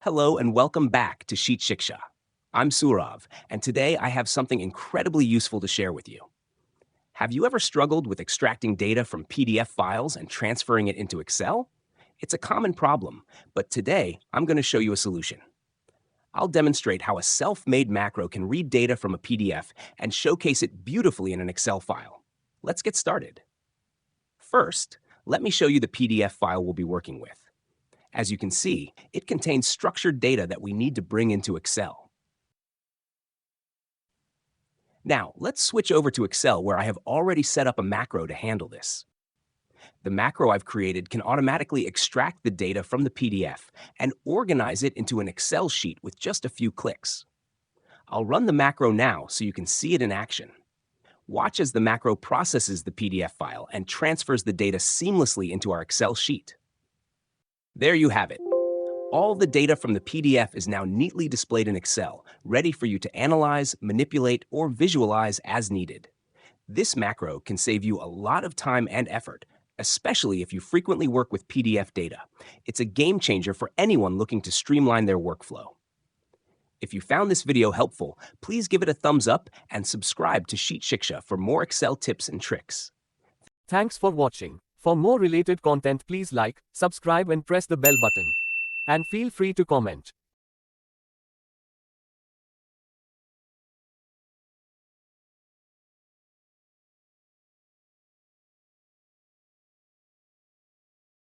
Hello and welcome back to Sheet Shiksha. I'm Surav, and today I have something incredibly useful to share with you. Have you ever struggled with extracting data from PDF files and transferring it into Excel? It's a common problem, but today I'm going to show you a solution. I'll demonstrate how a self-made macro can read data from a PDF and showcase it beautifully in an Excel file. Let's get started. First, let me show you the PDF file we'll be working with. As you can see, it contains structured data that we need to bring into Excel. Now, let's switch over to Excel where I have already set up a macro to handle this. The macro I've created can automatically extract the data from the PDF and organize it into an Excel sheet with just a few clicks. I'll run the macro now so you can see it in action. Watch as the macro processes the PDF file and transfers the data seamlessly into our Excel sheet. There you have it. All the data from the PDF is now neatly displayed in Excel, ready for you to analyze, manipulate, or visualize as needed. This macro can save you a lot of time and effort, especially if you frequently work with PDF data. It's a game changer for anyone looking to streamline their workflow. If you found this video helpful, please give it a thumbs up and subscribe to Sheet Shiksha for more Excel tips and tricks. Thanks for watching. For more related content, please like, subscribe and press the bell button. And feel free to comment.